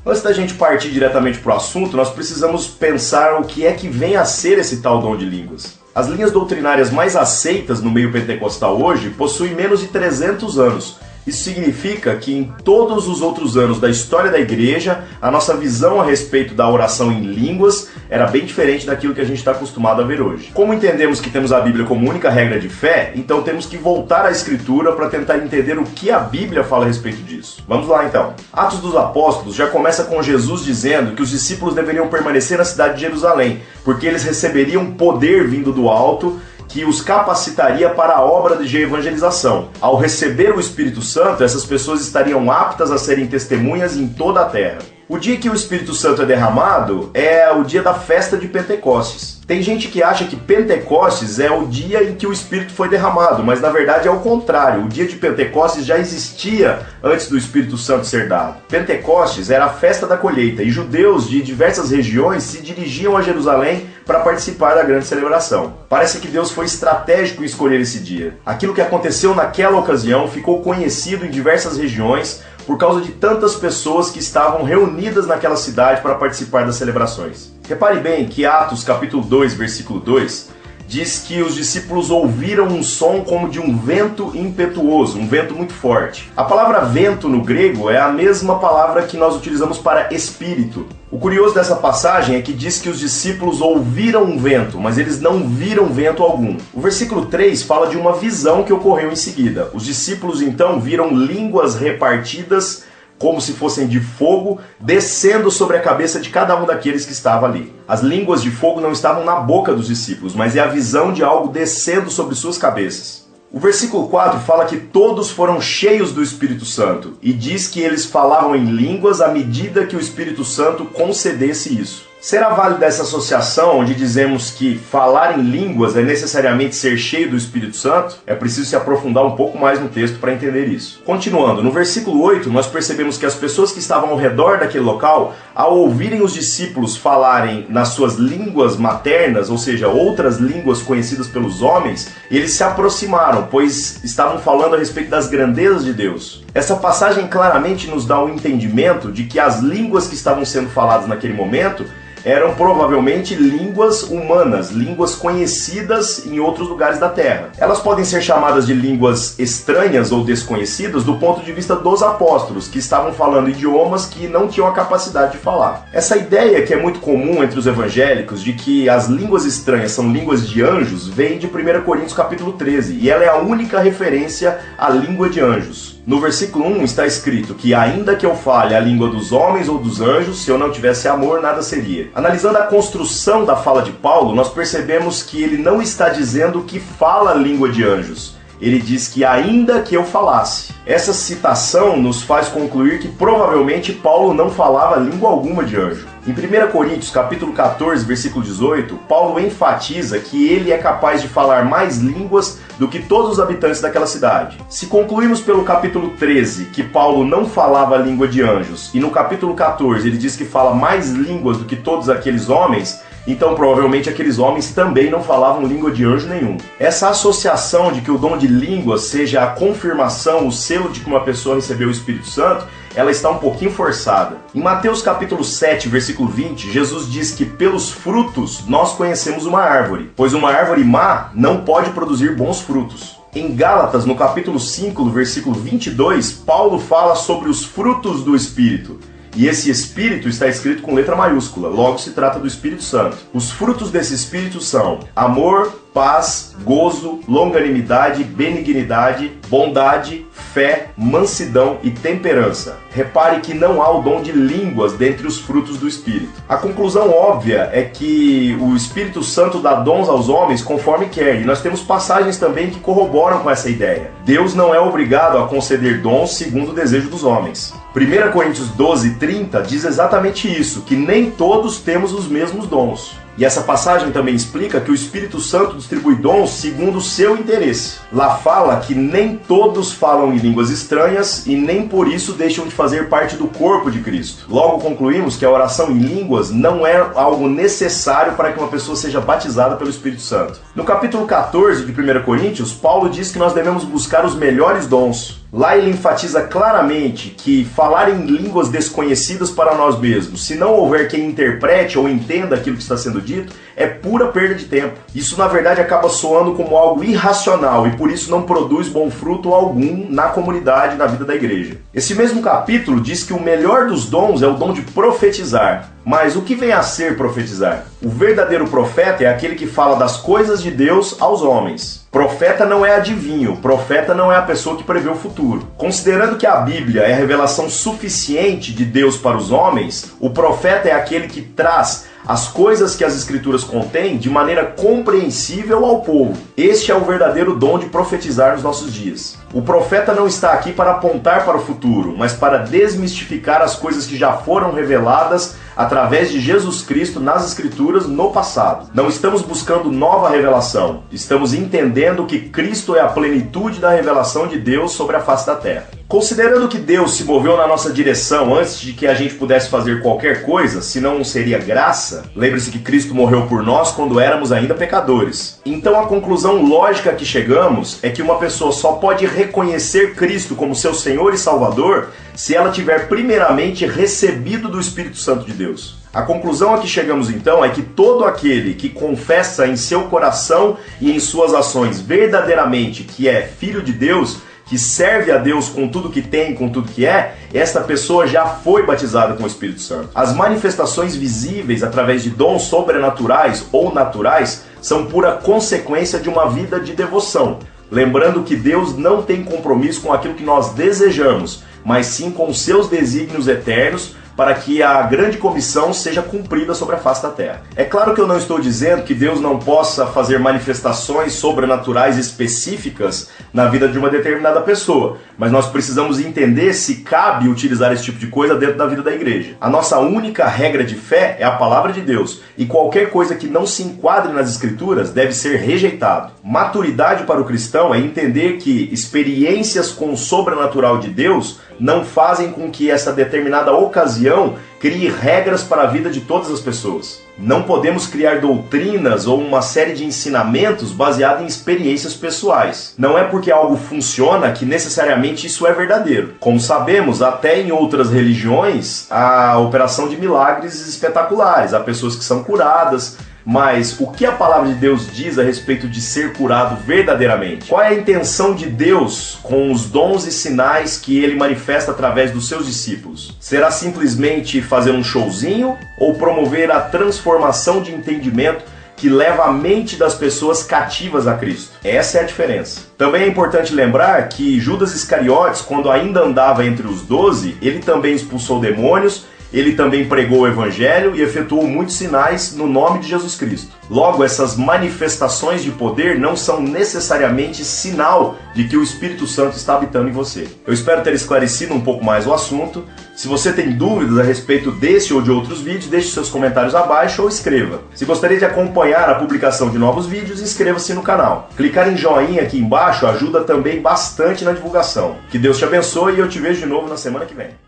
Antes da gente partir diretamente para o assunto, nós precisamos pensar o que é que vem a ser esse tal dom de línguas. As linhas doutrinárias mais aceitas no meio pentecostal hoje possuem menos de 300 anos. Isso significa que em todos os outros anos da história da igreja, a nossa visão a respeito da oração em línguas era bem diferente daquilo que a gente está acostumado a ver hoje. Como entendemos que temos a Bíblia como única regra de fé, então temos que voltar à Escritura para tentar entender o que a Bíblia fala a respeito disso. Vamos lá então. Atos dos Apóstolos já começa com Jesus dizendo que os discípulos deveriam permanecer na cidade de Jerusalém, porque eles receberiam poder vindo do alto, que os capacitaria para a obra de evangelização. Ao receber o Espírito Santo, essas pessoas estariam aptas a serem testemunhas em toda a terra. O dia que o Espírito Santo é derramado é o dia da festa de Pentecostes. Tem gente que acha que Pentecostes é o dia em que o Espírito foi derramado, mas na verdade é o contrário. O dia de Pentecostes já existia antes do Espírito Santo ser dado. Pentecostes era a festa da colheita e judeus de diversas regiões se dirigiam a Jerusalém para participar da grande celebração. Parece que Deus foi estratégico em escolher esse dia. Aquilo que aconteceu naquela ocasião ficou conhecido em diversas regiões por causa de tantas pessoas que estavam reunidas naquela cidade para participar das celebrações. Repare bem que Atos capítulo 2, versículo 2, diz que os discípulos ouviram um som como de um vento impetuoso, um vento muito forte. A palavra vento no grego é a mesma palavra que nós utilizamos para espírito. O curioso dessa passagem é que diz que os discípulos ouviram um vento, mas eles não viram vento algum. O versículo 3 fala de uma visão que ocorreu em seguida. Os discípulos então viram línguas repartidas como se fossem de fogo, descendo sobre a cabeça de cada um daqueles que estava ali. As línguas de fogo não estavam na boca dos discípulos, mas é a visão de algo descendo sobre suas cabeças. O versículo 4 fala que todos foram cheios do Espírito Santo e diz que eles falavam em línguas à medida que o Espírito Santo concedesse isso. Será válida essa associação onde dizemos que falar em línguas é necessariamente ser cheio do Espírito Santo? É preciso se aprofundar um pouco mais no texto para entender isso. Continuando, no versículo 8 nós percebemos que as pessoas que estavam ao redor daquele local, ao ouvirem os discípulos falarem nas suas línguas maternas, ou seja, outras línguas conhecidas pelos homens, eles se aproximaram, pois estavam falando a respeito das grandezas de Deus. Essa passagem claramente nos dá um entendimento de que as línguas que estavam sendo faladas naquele momento eram provavelmente línguas humanas, línguas conhecidas em outros lugares da Terra. Elas podem ser chamadas de línguas estranhas ou desconhecidas do ponto de vista dos apóstolos, que estavam falando idiomas que não tinham a capacidade de falar. Essa ideia, que é muito comum entre os evangélicos, de que as línguas estranhas são línguas de anjos, vem de 1 Coríntios capítulo 13, e ela é a única referência à língua de anjos. No versículo 1 está escrito que ainda que eu fale a língua dos homens ou dos anjos, se eu não tivesse amor, nada seria. Analisando a construção da fala de Paulo, nós percebemos que ele não está dizendo que fala a língua de anjos. Ele diz que ainda que eu falasse. Essa citação nos faz concluir que provavelmente Paulo não falava língua alguma de anjo. Em 1 Coríntios capítulo 14, versículo 18, Paulo enfatiza que ele é capaz de falar mais línguas do que todos os habitantes daquela cidade. Se concluirmos pelo capítulo 13 que Paulo não falava a língua de anjos, e no capítulo 14 ele diz que fala mais línguas do que todos aqueles homens, então provavelmente aqueles homens também não falavam língua de anjo nenhum. Essa associação de que o dom de línguas seja a confirmação, o selo de que uma pessoa recebeu o Espírito Santo, ela está um pouquinho forçada. Em Mateus capítulo 7, versículo 20, Jesus diz que pelos frutos nós conhecemos uma árvore, pois uma árvore má não pode produzir bons frutos. Em Gálatas, no capítulo 5, no versículo 22, Paulo fala sobre os frutos do Espírito. E esse Espírito está escrito com letra maiúscula, logo se trata do Espírito Santo. Os frutos desse Espírito são amor, paz, gozo, longanimidade, benignidade, bondade, fé, mansidão e temperança. Repare que não há o dom de línguas dentre os frutos do Espírito. A conclusão óbvia é que o Espírito Santo dá dons aos homens conforme quer, e nós temos passagens também que corroboram com essa ideia. Deus não é obrigado a conceder dons segundo o desejo dos homens. 1 Coríntios 12, 30 diz exatamente isso, que nem todos temos os mesmos dons. E essa passagem também explica que o Espírito Santo distribui dons segundo o seu interesse. Lá fala que nem todos falam em línguas estranhas e nem por isso deixam de fazer parte do corpo de Cristo. Logo concluímos que a oração em línguas não é algo necessário para que uma pessoa seja batizada pelo Espírito Santo. No capítulo 14 de 1 Coríntios, Paulo diz que nós devemos buscar os melhores dons. Lá ele enfatiza claramente que falar em línguas desconhecidas para nós mesmos, se não houver quem interprete ou entenda aquilo que está sendo dito, é pura perda de tempo. Isso na verdade acaba soando como algo irracional e por isso não produz bom fruto algum na comunidade, na vida da igreja. Esse mesmo capítulo diz que o melhor dos dons é o dom de profetizar. Mas o que vem a ser profetizar? O verdadeiro profeta é aquele que fala das coisas de Deus aos homens. Profeta não é adivinho, profeta não é a pessoa que prevê o futuro. Considerando que a Bíblia é a revelação suficiente de Deus para os homens, o profeta é aquele que traz as coisas que as Escrituras contêm de maneira compreensível ao povo. Este é o verdadeiro dom de profetizar nos nossos dias. O profeta não está aqui para apontar para o futuro, mas para desmistificar as coisas que já foram reveladas através de Jesus Cristo nas Escrituras no passado. Não estamos buscando nova revelação, estamos entendendo que Cristo é a plenitude da revelação de Deus sobre a face da terra. Considerando que Deus se moveu na nossa direção antes de que a gente pudesse fazer qualquer coisa, senão seria graça, lembre-se que Cristo morreu por nós quando éramos ainda pecadores. Então a conclusão lógica a que chegamos é que uma pessoa só pode reconhecer Cristo como seu Senhor e Salvador se ela tiver primeiramente recebido do Espírito Santo de Deus. A conclusão a que chegamos então é que todo aquele que confessa em seu coração e em suas ações verdadeiramente que é filho de Deus, que serve a Deus com tudo que tem, com tudo que é, esta pessoa já foi batizada com o Espírito Santo. As manifestações visíveis através de dons sobrenaturais ou naturais são pura consequência de uma vida de devoção. Lembrando que Deus não tem compromisso com aquilo que nós desejamos, mas sim com os seus desígnios eternos, para que a grande comissão seja cumprida sobre a face da terra. É claro que eu não estou dizendo que Deus não possa fazer manifestações sobrenaturais específicas na vida de uma determinada pessoa, mas nós precisamos entender se cabe utilizar esse tipo de coisa dentro da vida da igreja. A nossa única regra de fé é a palavra de Deus, e qualquer coisa que não se enquadre nas Escrituras deve ser rejeitado. Maturidade para o cristão é entender que experiências com o sobrenatural de Deus não fazem com que essa determinada ocasião crie regras para a vida de todas as pessoas. Não podemos criar doutrinas ou uma série de ensinamentos baseados em experiências pessoais. Não é porque algo funciona que necessariamente isso é verdadeiro. Como sabemos, até em outras religiões, há a operação de milagres espetaculares. Há pessoas que são curadas. Mas o que a palavra de Deus diz a respeito de ser curado verdadeiramente? Qual é a intenção de Deus com os dons e sinais que ele manifesta através dos seus discípulos? Será simplesmente fazer um showzinho ou promover a transformação de entendimento que leva a mente das pessoas cativas a Cristo? Essa é a diferença. Também é importante lembrar que Judas Iscariotes, quando ainda andava entre os 12, ele também expulsou demônios, ele também pregou o Evangelho e efetuou muitos sinais no nome de Jesus Cristo. Logo, essas manifestações de poder não são necessariamente sinal de que o Espírito Santo está habitando em você. Eu espero ter esclarecido um pouco mais o assunto. Se você tem dúvidas a respeito desse ou de outros vídeos, deixe seus comentários abaixo ou escreva. Se gostaria de acompanhar a publicação de novos vídeos, inscreva-se no canal. Clicar em joinha aqui embaixo ajuda também bastante na divulgação. Que Deus te abençoe e eu te vejo de novo na semana que vem.